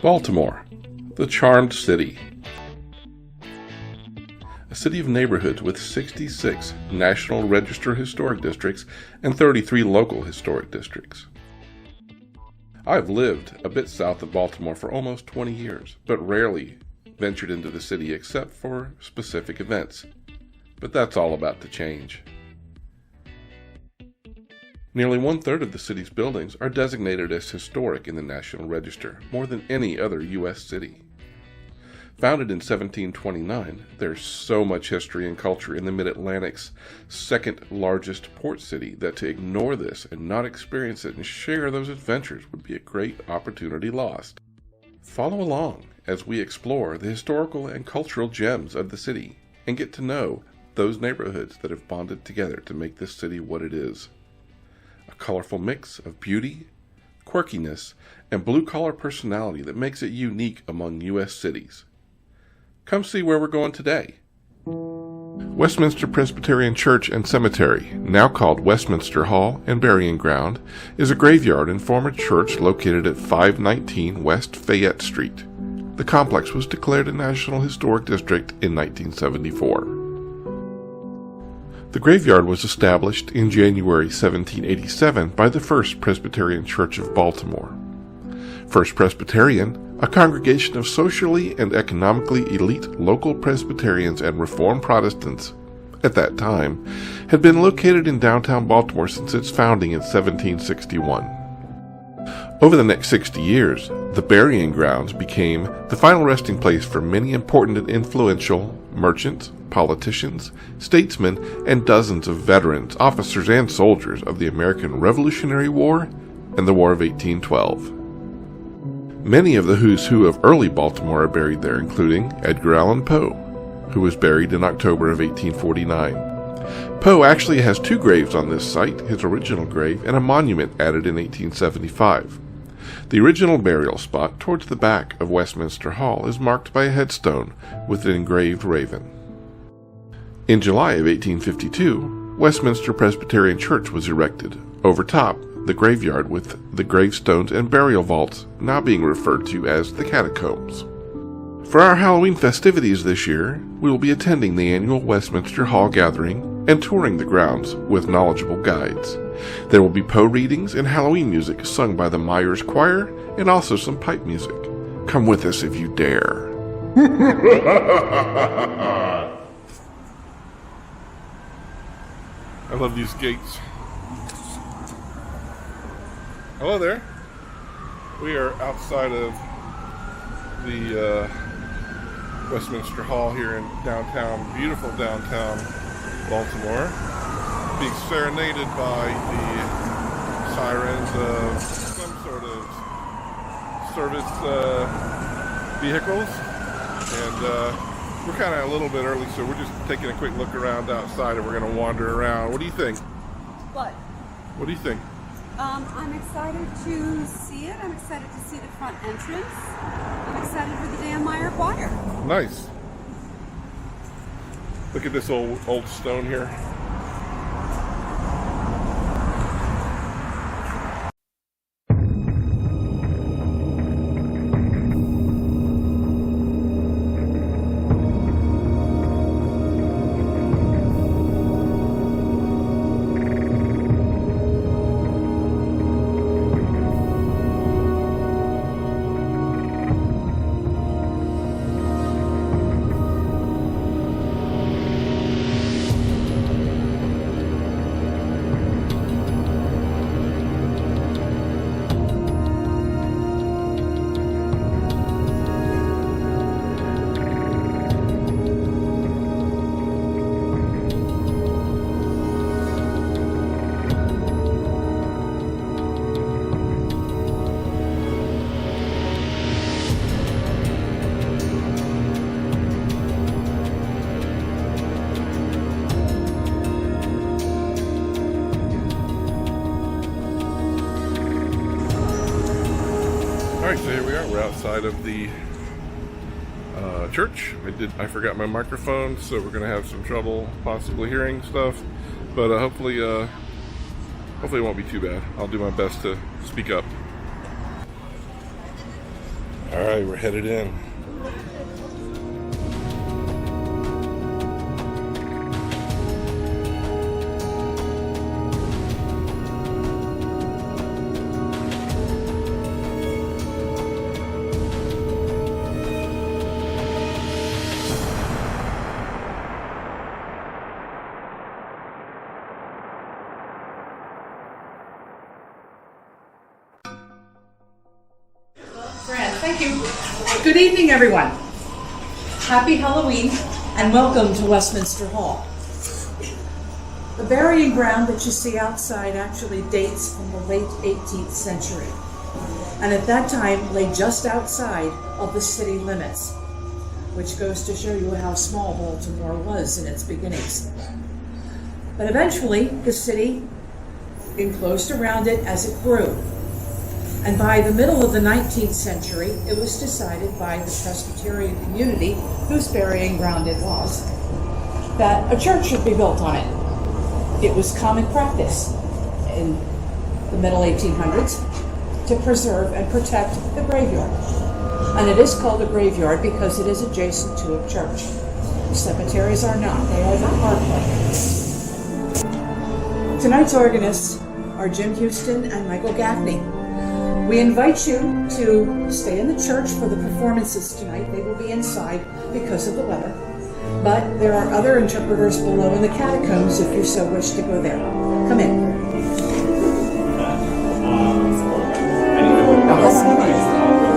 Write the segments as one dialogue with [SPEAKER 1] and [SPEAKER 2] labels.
[SPEAKER 1] Baltimore, the charmed city. A city of neighborhoods with 66 National Register Historic Districts and 33 local historic districts. I've lived a bit south of Baltimore for almost 20 years, but rarely ventured into the city except for specific events. But that's all about to change. Nearly one-third of the city's buildings are designated as historic in the National Register, more than any other U.S. city. Founded in 1729, there's so much history and culture in the Mid-Atlantic's second largest port city that to ignore this and not experience it and share those adventures would be a great opportunity lost. Follow along as we explore the historical and cultural gems of the city and get to know those neighborhoods that have bonded together to make this city what it is. A colorful mix of beauty, quirkiness, and blue-collar personality that makes it unique among U.S. cities. Come see where we're going today. Westminster Presbyterian Church and Cemetery, now called Westminster Hall and Burying Ground, is a graveyard and former church located at 519 West Fayette Street. The complex was declared a National Historic District in 1974. The graveyard was established in January 1787 by the First Presbyterian Church of Baltimore. First Presbyterian, a congregation of socially and economically elite local Presbyterians and Reformed Protestants, at that time, had been located in downtown Baltimore since its founding in 1761. Over the next 60 years, the burying grounds became the final resting place for many important and influential merchants, politicians, statesmen, and dozens of veterans, officers, and soldiers of the American Revolutionary War and the War of 1812. Many of the who's who of early Baltimore are buried there, including Edgar Allan Poe, who was buried in October of 1849. Poe actually has two graves on this site, his original grave and a monument added in 1875. The original burial spot towards the back of Westminster Hall is marked by a headstone with an engraved raven. In July of 1852, Westminster Presbyterian Church was erected, over top the graveyard with the gravestones and burial vaults now being referred to as the Catacombs. For our Halloween festivities this year, we will be attending the annual Westminster Hall gathering and touring the grounds with knowledgeable guides. There will be Poe readings and Halloween music sung by the Meyer Choir and also some pipe music. Come with us if you dare. I love these gates. Hello there. We are outside of the Westminster Hall here in beautiful downtown Baltimore, being serenaded by the sirens of some sort of service vehicles, and we're kind of a little bit early, so we're just taking a quick look around outside and we're going to wander around. What do you think? What do you think?
[SPEAKER 2] I'm excited to see it. I'm excited to see the front entrance. I'm excited for the Dan Meyer Choir.
[SPEAKER 1] Nice. Look at this old stone here. Alright, so here we are. We're outside of the church. I forgot my microphone, so we're going to have some trouble possibly hearing stuff. But hopefully it won't be too bad. I'll do my best to speak up. All right, we're headed in.
[SPEAKER 3] Thank you. Good evening, everyone. Happy Halloween and welcome to Westminster Hall. The burying ground that you see outside actually dates from the late 18th century, and at that time lay just outside of the city limits, which goes to show you how small Baltimore was in its beginnings. But eventually the city enclosed around it as it grew. And by the middle of the 19th century, it was decided by the Presbyterian community, whose burying ground it was, that a church should be built on it. It was common practice in the middle 1800s to preserve and protect the graveyard. And it is called a graveyard because it is adjacent to a church. The cemeteries are not, they are the parkland. Tonight's organists are Jim Houston and Michael Gaffney. We invite you to stay in the church for the performances tonight. They will be inside because of the weather. But there are other interpreters below in the Catacombs if you so wish to go there. Come in.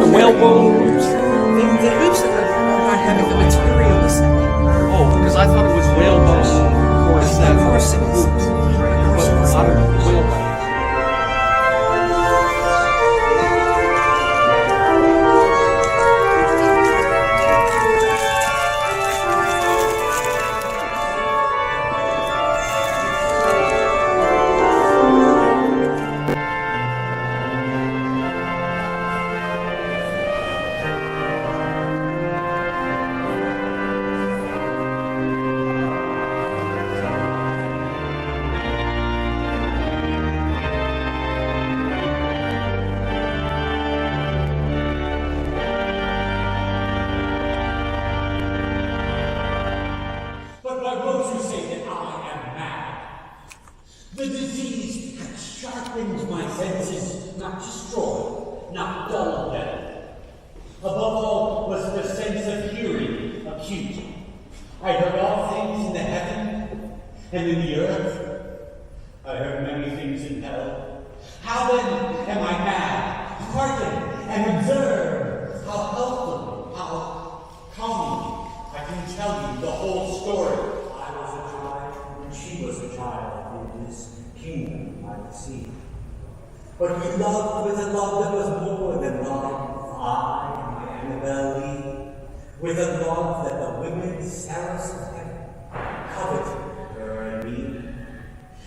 [SPEAKER 4] The whalebone.
[SPEAKER 3] The hoops are not having the material the same.
[SPEAKER 4] Oh, because I thought it was whalebone. Or is that
[SPEAKER 3] Horse hoops.
[SPEAKER 4] But modern whalebone.
[SPEAKER 5] The disease had sharpened my senses, not destroyed, not dulled them. Above all was the sense of hearing acute. I heard all things in the heaven and in the earth. I heard many things in hell. How then am I mad? Hearken and observe how healthily, how calmly I can tell you the whole story. I was a child, and she was a child in this kingdom by the sea. But we loved with a love that was more than love, I and my Annabelle Lee, with a love that the women seraphs of heaven coveted her and me.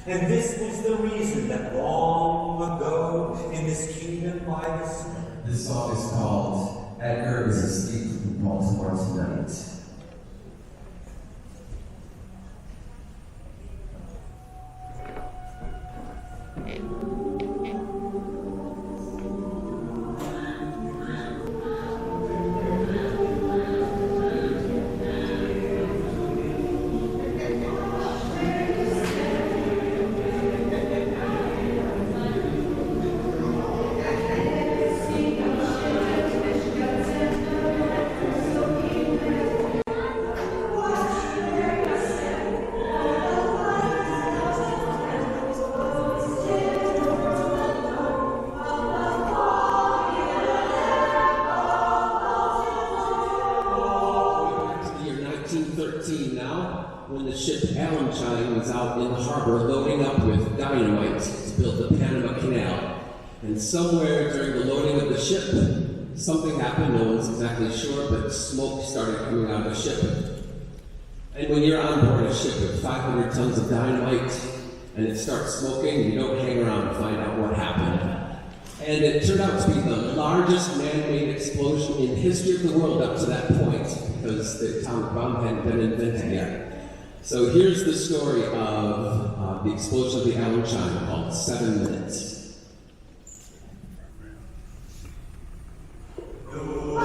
[SPEAKER 5] And this was the reason that long ago in this kingdom by the sea.
[SPEAKER 6] This song is called Edgar is Asleep in Baltimore Tonight.
[SPEAKER 7] When the ship Allenchine was out in the harbor loading up with dynamite to build the Panama Canal. And somewhere during the loading of the ship, something happened, no one's exactly sure, but smoke started coming out of the ship. And when you're on board a ship with 500 tons of dynamite and it starts smoking, you don't hang around to find out what happened. And it turned out to be the largest man-made explosion in history of the world up to that point, because the atomic bomb hadn't been invented yet. So here's the story of the explosion of the Allenchine, called 7 Minutes.
[SPEAKER 5] Oh,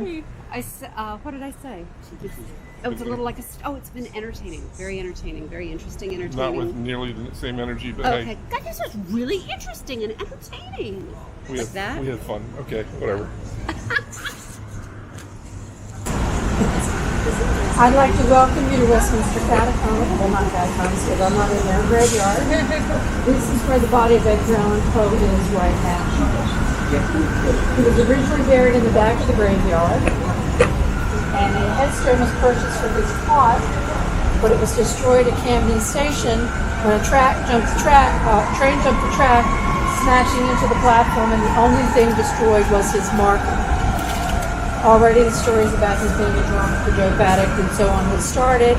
[SPEAKER 2] What did I say? It was a little like it's been entertaining, very interesting, entertaining.
[SPEAKER 1] Not with nearly the same energy, but
[SPEAKER 2] Okay.
[SPEAKER 1] hey.
[SPEAKER 2] God, this was really interesting and entertaining.
[SPEAKER 1] We
[SPEAKER 2] Like that?
[SPEAKER 1] had fun. Okay, whatever.
[SPEAKER 8] I'd like to welcome you to Westminster Catacombs. Well, not Catacombs, because I'm not in their graveyard. This is where the body of Edgar Poe is right now. He was originally buried in the back of the graveyard, and a headstone was purchased for his plot, but it was destroyed at Camden Station when a train jumped the track, smashing into the platform, and the only thing destroyed was his marker. Already the stories about his being a drunk, a dope addict, and so on had started.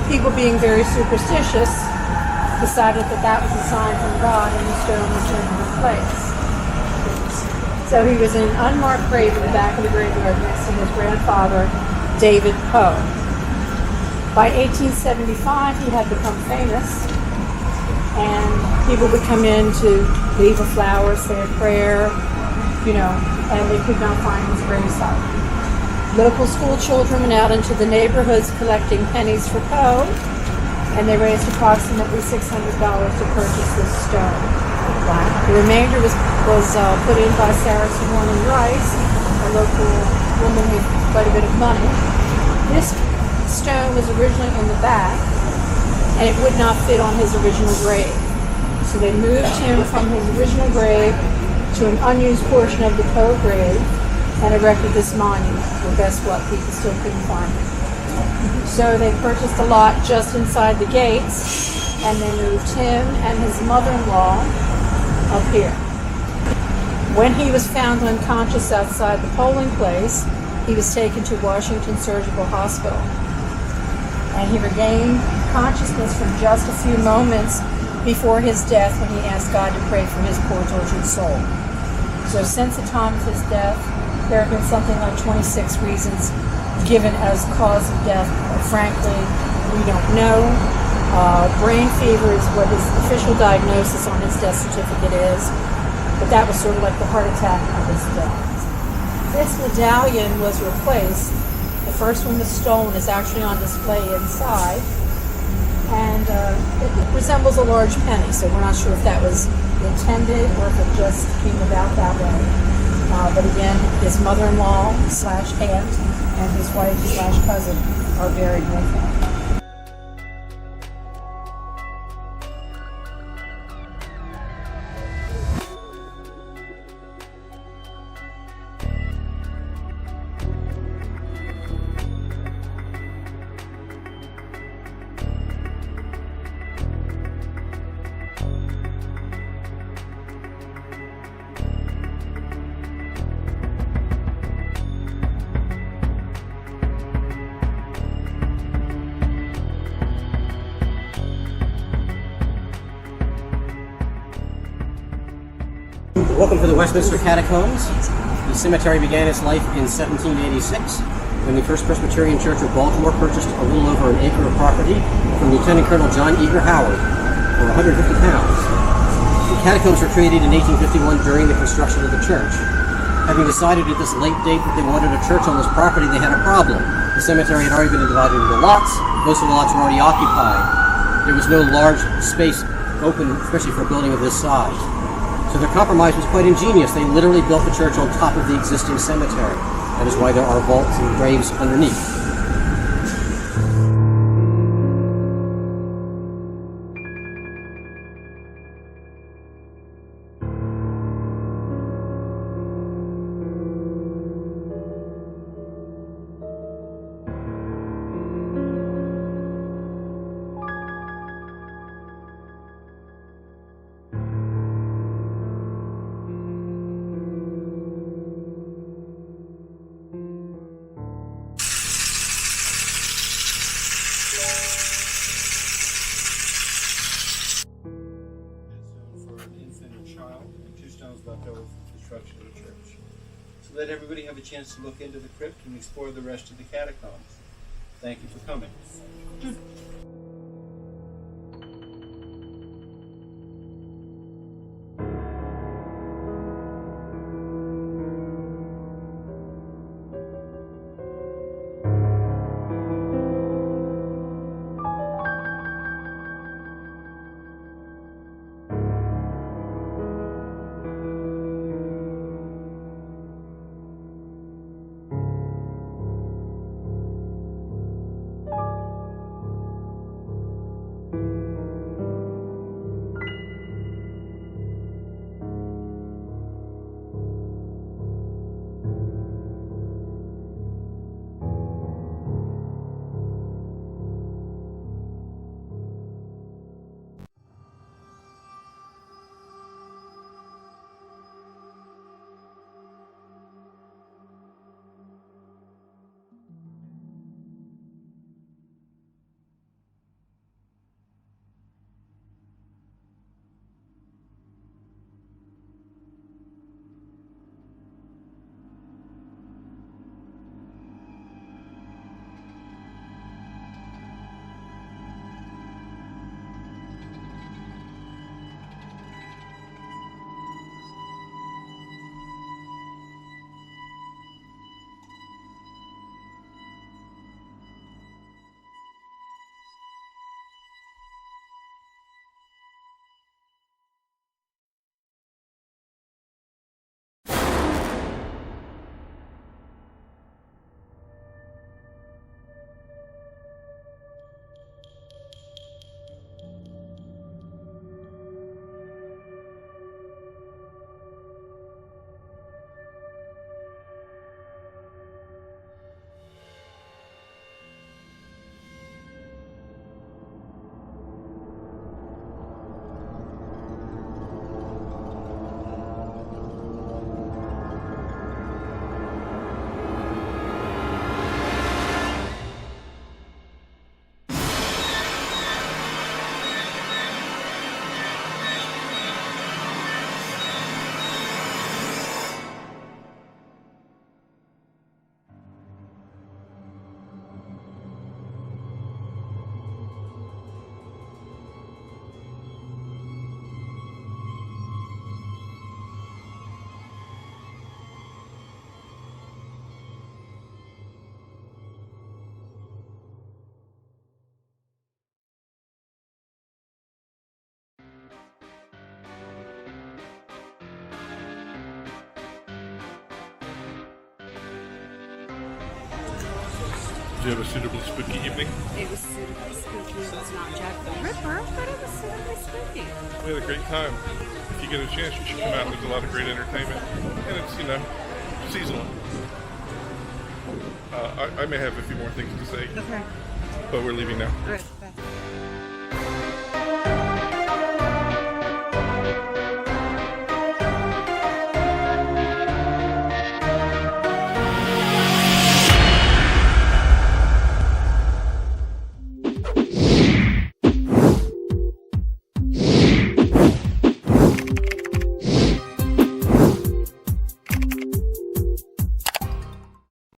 [SPEAKER 8] People being very superstitious decided that was a sign from God, and the stone was in his place. So he was in an unmarked grave in the back of the graveyard next to his grandfather, David Poe. By 1875, he had become famous, and people would come in to leave a flower, say a prayer, and they could not find his gravesite. Local school children went out into the neighborhoods collecting pennies for Poe, and they raised approximately $600 to purchase this stone. The remainder was put in by Sarah Swan and Rice, a local woman with quite a bit of money. This stone was originally in the back, and it would not fit on his original grave. So they moved him from his original grave to an unused portion of the Poe grave and erected this monument. Well, guess what? People still couldn't find it. So they purchased a lot just inside the gates, and they moved him and his mother-in-law up here. When he was found unconscious outside the polling place, he was taken to Washington Surgical Hospital. And he regained consciousness for just a few moments before his death when he asked God to pray for his poor tortured soul. So since the time of his death, there have been something like 26 reasons given as cause of death. Frankly, we don't know. Brain fever is what his official diagnosis on his death certificate is, but that was sort of like the heart attack of his death. This medallion was replaced. The first one was stolen, is actually on display inside, and it resembles a large penny, so we're not sure if that was intended or if it just came about that way. But again, his mother-in-law / aunt and his wife / cousin are buried with him.
[SPEAKER 4] Welcome to the Westminster Catacombs. The cemetery began its life in 1786 when the First Presbyterian Church of Baltimore purchased a little over an acre of property from Lieutenant Colonel John Edgar Howard for £150. The catacombs were created in 1851 during the construction of the church. Having decided at this late date that they wanted a church on this property, they had a problem. The cemetery had already been divided into lots. Most of the lots were already occupied. There was no large space open, especially for a building of this size. So the compromise was quite ingenious. They literally built the church on top of the existing cemetery. That is why there are vaults and graves underneath.
[SPEAKER 9] Left over from the construction of the church. So let everybody have a chance to look into the crypt and explore the rest of the catacombs. Thank you for coming.
[SPEAKER 1] you have a suitably spooky evening?
[SPEAKER 2] It was suitably spooky. It was not Jack the Ripper, but it was suitably spooky.
[SPEAKER 1] We had a great time. If you get a chance, you should come out. There's a lot of great entertainment. And it's, seasonal. I may have a few more things to say.
[SPEAKER 2] Okay.
[SPEAKER 1] But we're leaving now.
[SPEAKER 2] All right.